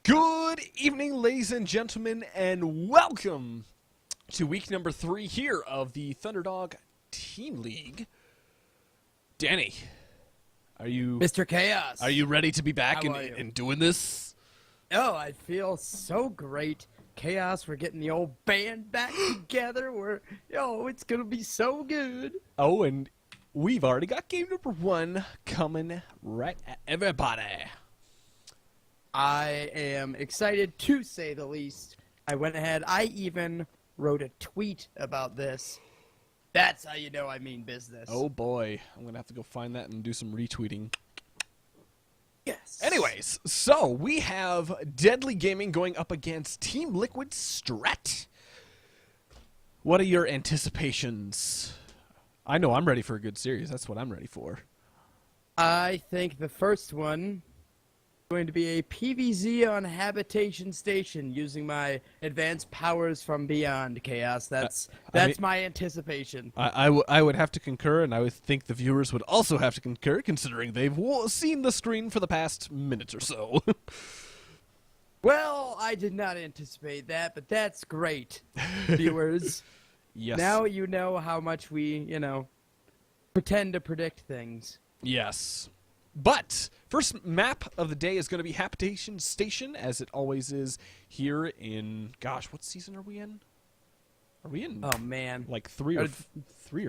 Good evening, ladies and gentlemen, and welcome to week number 3 here of the Thunderdog Team League. Danny, are you... Mr. Chaos. Are you ready to be back How and doing this? Oh, I feel so great. Chaos, we're getting the old band back together. It's gonna be so good. Oh, and we've already got game number 1 coming right at everybody. I am excited, to say the least. I went ahead, I even wrote a tweet about this. That's how you know I mean business. Oh boy, I'm gonna have to go find that and do some retweeting. Yes. Anyways, so we have Deadly Gaming going up against Team Liquid Strat. What are your anticipations? I know I'm ready for a good series. That's what I'm ready for. I think the first one is going to be a PvZ on Habitation Station using my advanced powers from beyond, Chaos. That's my anticipation. I would have to concur, and I would think the viewers would also have to concur, considering they've seen the screen for the past minute or so. Well, I did not anticipate that, but that's great, viewers. Yes. Now you know how much we, pretend to predict things. Yes. But first map of the day is going to be Habitation Station, as it always is here in, gosh, what season are we in? Are we in? Oh man, like 3 or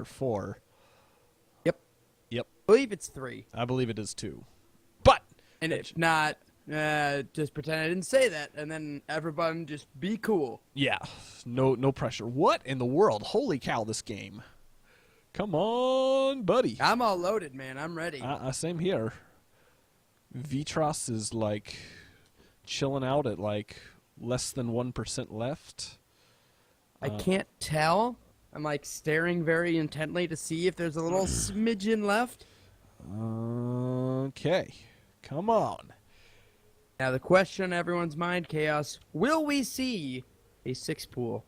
4. Yep. Yep. I believe it's 3. I believe it is 2. But And if not, just pretend I didn't say that, and then everyone just be cool. yeah, no pressure. What in the world? Holy cow, this game. Come on, buddy. I'm all loaded, man. I'm ready. Same here. Vitross is like chilling out at like less than 1% left. I can't tell. I'm like staring very intently to see if there's a little smidgen left. Okay, come on. Now the question on everyone's mind, Chaos, will we see a 6-pool?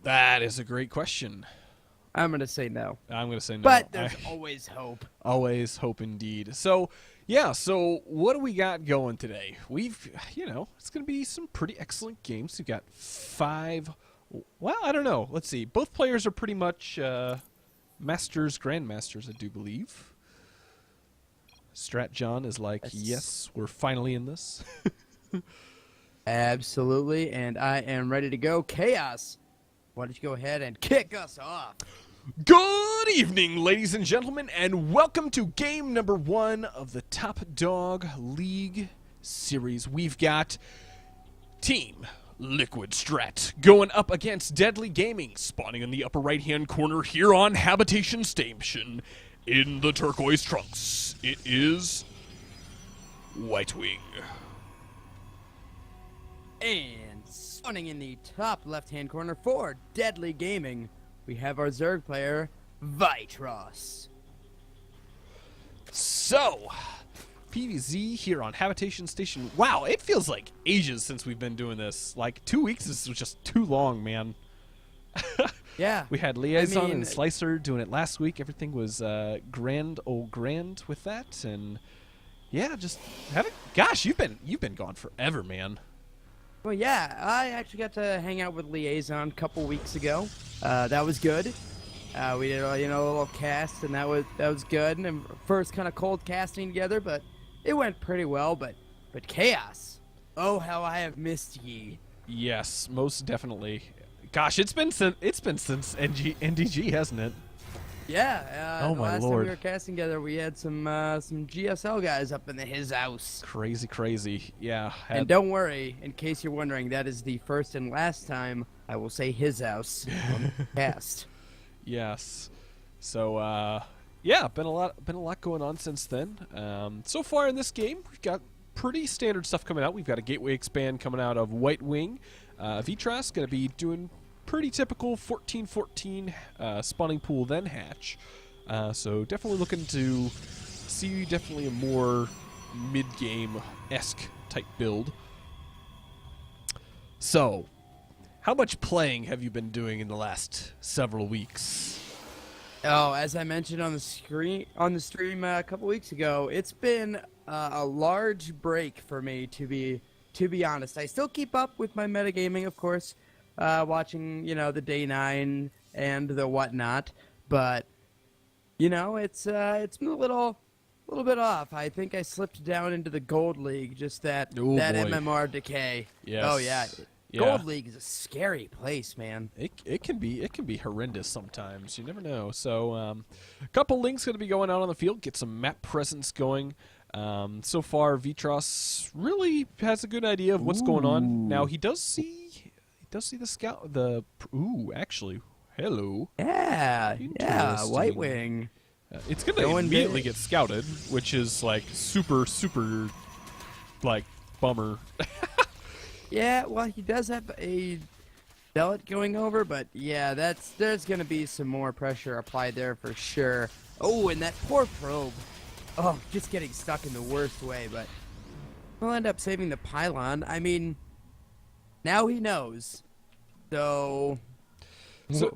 That is a great question. I'm going to say no. I'm going to say no. But there's always hope. Always hope indeed. So, yeah, so what do we got going today? We've, it's going to be some pretty excellent games. We've got 5, well, I don't know. Let's see. Both players are pretty much masters, grandmasters, I do believe. Strat John is like, yes, we're finally in this. Absolutely, and I am ready to go. Chaos, why don't you go ahead and kick us off? Good evening, ladies and gentlemen, and welcome to game number 1 of the Top Dog League series. We've got Team Liquid Strat going up against Deadly Gaming, spawning in the upper right-hand corner here on Habitation Station. In the turquoise trunks, it is Whitewing. And spawning in the top left-hand corner for Deadly Gaming, we have our Zerg player, Vitross. So, PvZ here on Habitation Station. Wow, it feels like ages since we've been doing this. Like 2 weeks is just too long, man. Yeah. We had Liaison and Slicer doing it last week. Everything was grand with that, and yeah, just gosh, you've been gone forever, man. Well, yeah, I actually got to hang out with Liaison a couple weeks ago. That was good. We did a little cast, and that was good. And first kind of cold casting together, but it went pretty well. But Chaos, oh how I have missed ye. Yes, most definitely. Gosh, it's been since NDG, hasn't it? Yeah. Oh my last lord. time we were casting together, we had some GSL guys up in his house. Crazy. Yeah. And don't worry, in case you're wondering, that is the first and last time I will say his house on the cast. Yes. So yeah, been a lot going on since then. So far in this game, we've got pretty standard stuff coming out. We've got a gateway expand coming out of Whitewing. Vitross going to be doing pretty typical 14-14 spawning pool then hatch. So definitely looking to see a more mid-game-esque type build. So, how much playing have you been doing in the last several weeks? Oh, as I mentioned on the stream a couple weeks ago, it's been a large break for me to be to be honest. I still keep up with my metagaming, of course, watching, the Day 9 and the whatnot, but, it's a little bit off. I think I slipped down into the Gold League, just that MMR decay. Yes. Oh, yeah. Gold League is a scary place, man. It can be horrendous sometimes. You never know. So, a couple links going to be going out on the field. Get some map presence going. So far, Vitross really has a good idea of what's going on. Now he does see the scout. Actually, hello. Yeah, Whitewing. It's going to immediately get scouted, which is like super like bummer. Yeah, well, he does have a zealot going over, but yeah, there's going to be some more pressure applied there for sure. Oh, and that poor probe. Oh, just getting stuck in the worst way, but we'll end up saving the pylon. I mean, now he knows. So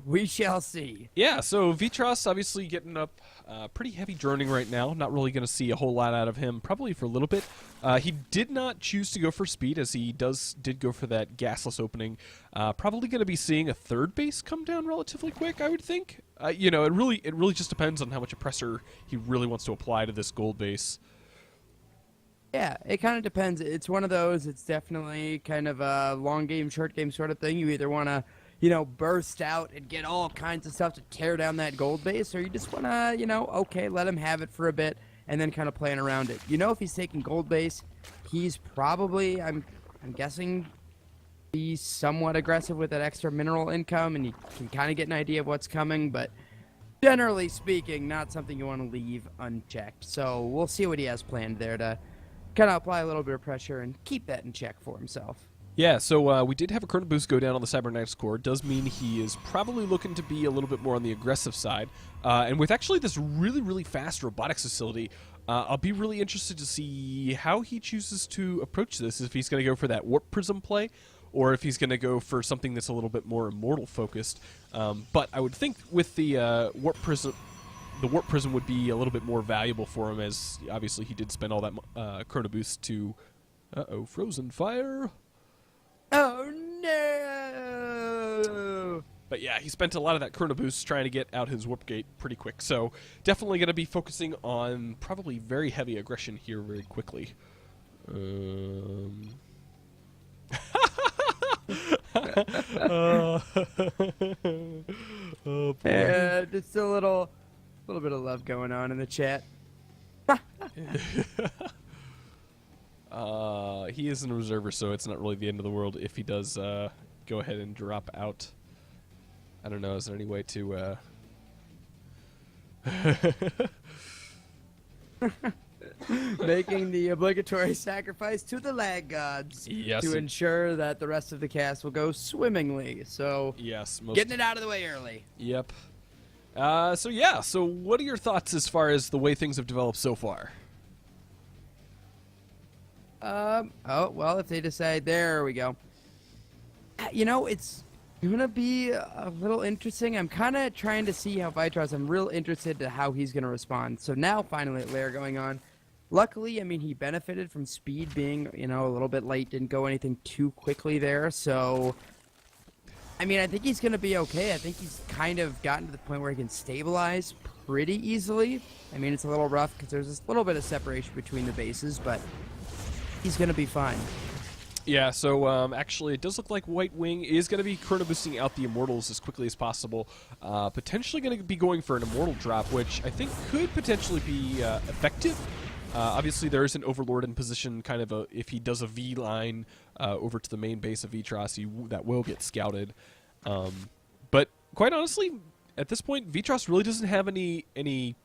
we shall see. Yeah, so Vitross obviously getting up pretty heavy droning right now. Not really going to see a whole lot out of him, probably for a little bit. He did not choose to go for speed, as he did go for that gasless opening. Probably going to be seeing a third base come down relatively quick, I would think. It really just depends on how much pressure he really wants to apply to this gold base. Yeah, it kind of depends. It's one of those. It's definitely kind of a long game, short game sort of thing. You either want to burst out and get all kinds of stuff to tear down that gold base, or you just want to, okay, let him have it for a bit and then kind of playing around it. If he's taking gold base, he's probably, I'm guessing, be somewhat aggressive with that extra mineral income, and you can kind of get an idea of what's coming, but generally speaking, not something you want to leave unchecked. So we'll see what he has planned there to kind of apply a little bit of pressure and keep that in check for himself. Yeah, so we did have a Chrono Boost go down on the Cybernetics core. Does mean he is probably looking to be a little bit more on the aggressive side. And with actually this really, really fast robotics facility, I'll be really interested to see how he chooses to approach this, if he's going to go for that Warp Prism play, or if he's going to go for something that's a little bit more Immortal focused. But I would think with the Warp Prism would be a little bit more valuable for him, as obviously he did spend all that Chrono Boost to... Frozen Fire... Oh, no! But yeah, he spent a lot of that Chrono Boost trying to get out his Warp Gate pretty quick. So definitely going to be focusing on probably very heavy aggression here very quickly. Oh, boy. Yeah, just a little bit of love going on in the chat. He is an observer, so it's not really the end of the world if he does go ahead and drop out. I don't know, is there any way to... Making the obligatory sacrifice to the lag gods to ensure that the rest of the cast will go swimmingly. So yes, getting it out of the way early. Yep. So what are your thoughts as far as the way things have developed so far? Well, if they decide, there we go. It's gonna be a little interesting. I'm kind of trying to see how Vitross, I'm real interested to how he's gonna respond. So now, finally, layer going on. Luckily, I mean, he benefited from speed being, a little bit late, didn't go anything too quickly there, so... I mean, I think he's gonna be okay. I think he's kind of gotten to the point where he can stabilize pretty easily. I mean, it's a little rough because there's this little bit of separation between the bases, but he's gonna be fine. Yeah, so actually it does look like Whitewing is going to be Chrono Boosting out the Immortals as quickly as possible. Potentially going to be going for an Immortal drop, which I think could potentially be effective. Obviously there is an Overlord in position, kind of if he does a V-line over to the main base of Vitross, that will get scouted. But quite honestly, at this point, Vitross really doesn't have any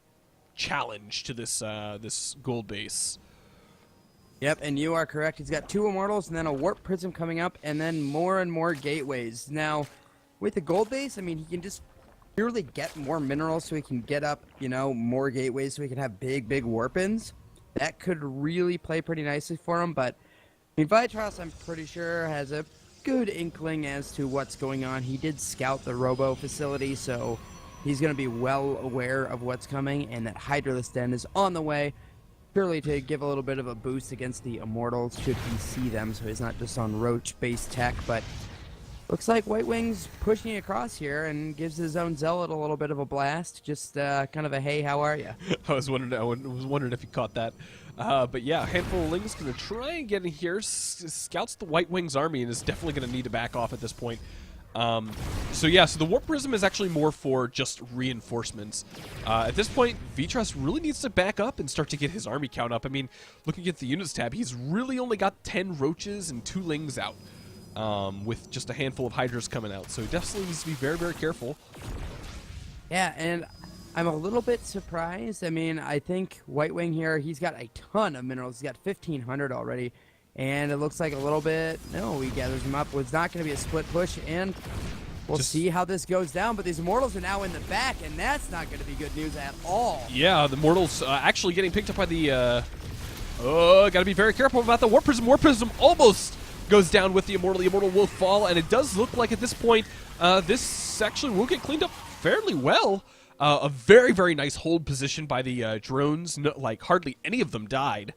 challenge to this this gold base. Yep, and you are correct. He's got 2 Immortals and then a Warp Prism coming up and then more and more gateways. Now, with the gold base, I mean, he can just purely get more minerals so he can get up, more gateways so he can have big warp-ins. That could really play pretty nicely for him, but I mean, Vitross, I'm pretty sure, has a good inkling as to what's going on. He did scout the Robo facility, so he's going to be well aware of what's coming, and that Hydralisk Den is on the way. Surely to give a little bit of a boost against the Immortals should he see them, so he's not just on Roach-based tech, but looks like Whitewing's pushing across here and gives his own Zealot a little bit of a blast. Just kind of a, hey, how are you? I was wondering if you caught that. But yeah, a handful of Lings going to try and get in here. Scouts the Whitewing's army and is definitely going to need to back off at this point. So yeah, so the Warp Prism is actually more for just reinforcements. At this point, Vitross really needs to back up and start to get his army count up. I mean, looking at the units tab, he's really only got 10 Roaches and 2 Lings out, with just a handful of Hydras coming out. So he definitely needs to be very, very careful. Yeah, and I'm a little bit surprised. I mean, I think Whitewing here, he's got a ton of minerals. He's got 1,500 already. And it looks like a little bit, no, he gathers them up. It's not going to be a split push, and we'll see how this goes down. But these Immortals are now in the back, and that's not going to be good news at all. Yeah, the Immortals actually getting picked up by the, got to be very careful about the Warp Prism. Warp Prism almost goes down with the Immortal. The Immortal will fall, and it does look like at this point, this actually will get cleaned up fairly well. A very, very nice hold position by the drones. No, like, hardly any of them died.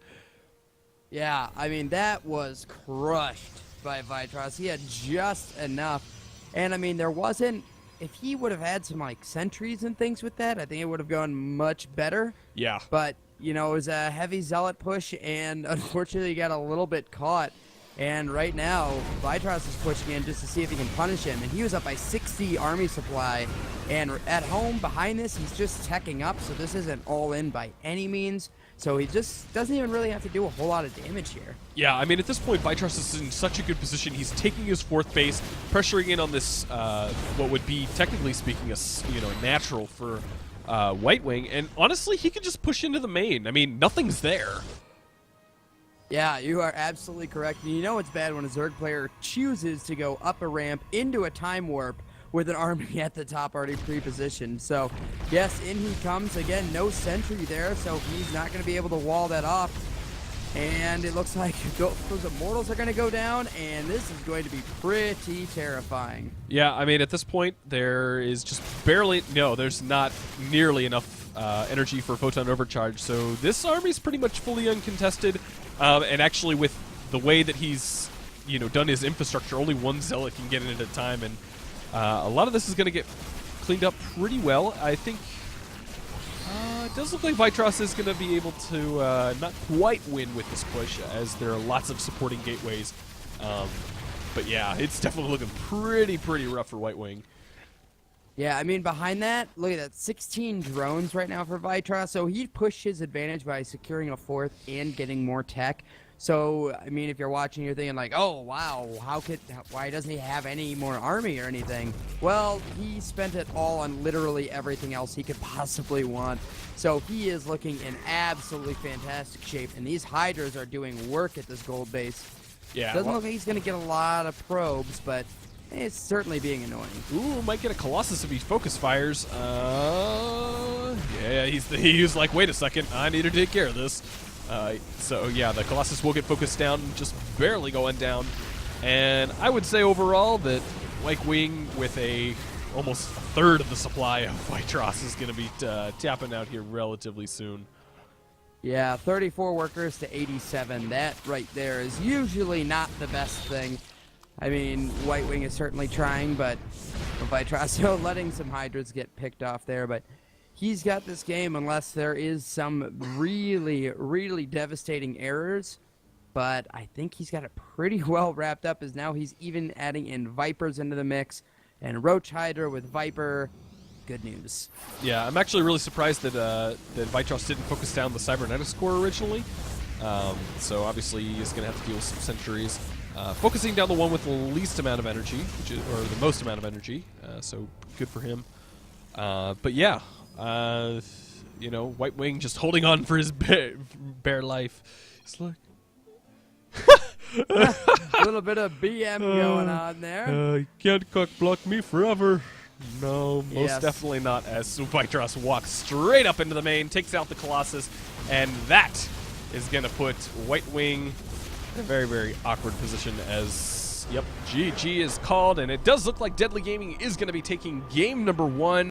Yeah, I mean, that was crushed by Vitross. He had just enough. And, I mean, there wasn't... If he would have had some, like, sentries and things with that, I think it would have gone much better. Yeah. But, you know, it was a heavy Zealot push, and unfortunately he got a little bit caught. And right now, Vitross is pushing in just to see if he can punish him. And he was up by 60 army supply. And at home, behind this, he's just teching up, so this isn't all in by any means. So he just doesn't even really have to do a whole lot of damage here. Yeah, I mean, at this point, Vitross is in such a good position. He's taking his 4th base, pressuring in on this, what would be, technically speaking, a natural for Whitewing. And honestly, he can just push into the main. I mean, nothing's there. Yeah, you are absolutely correct. And you know it's bad when a Zerg player chooses to go up a ramp into a time warp with an army at the top already pre-positioned. So, yes, in he comes. Again, no sentry there, so he's not going to be able to wall that off. And it looks like those Immortals are going to go down, and this is going to be pretty terrifying. Yeah, I mean, at this point, there is just barely... No, there's not nearly enough energy for Photon Overcharge, so this army's pretty much fully uncontested. And actually, with the way that he's, done his infrastructure, only one Zealot can get in at a time, and a lot of this is going to get cleaned up pretty well. I think it does look like Vitross is going to be able to not quite win with this push, as there are lots of supporting gateways. But yeah, it's definitely looking pretty rough for Whitewing. Yeah, I mean, behind that, look at that, 16 drones right now for Vitross. So he pushed his advantage by securing a 4th and getting more tech. So, I mean, if you're watching, you're thinking like, oh, wow, why doesn't he have any more army or anything? Well, he spent it all on literally everything else he could possibly want. So he is looking in absolutely fantastic shape, and these Hydras are doing work at this gold base. Yeah. Doesn't look like he's going to get a lot of probes, but it's certainly being annoying. Ooh, might get a Colossus if he focus fires. Yeah, he was like, wait a second, I need to take care of this. So yeah, the Colossus will get focused down, just barely going down. And I would say overall that Whitewing, with almost a third of the supply of Vitross, is going to be tapping out here relatively soon. Yeah, 34 workers to 87. That right there is usually not the best thing. I mean, Whitewing is certainly trying, but Vitross letting some Hydras get picked off there. But he's got this game unless there is some really devastating errors. But I think he's got it pretty well wrapped up, as now he's even adding in Vipers into the mix. And Roach Hydra with Viper. Good news. Yeah, I'm actually really surprised that Vitross didn't focus down the Cybernetics core originally. So obviously he's going to have to deal with some sentries. Focusing down the one with the least amount of energy, or the most amount of energy, so good for him. But yeah, Whitewing just holding on for his bare life. It's like a little bit of BM going on there. You can't cock block me forever. No, most definitely not, as Vitross walks straight up into the main, takes out the Colossus, and that is going to put Whitewing in a very awkward position, as, yep, GG is called, and it does look like Deadly Gaming is going to be taking game number 1.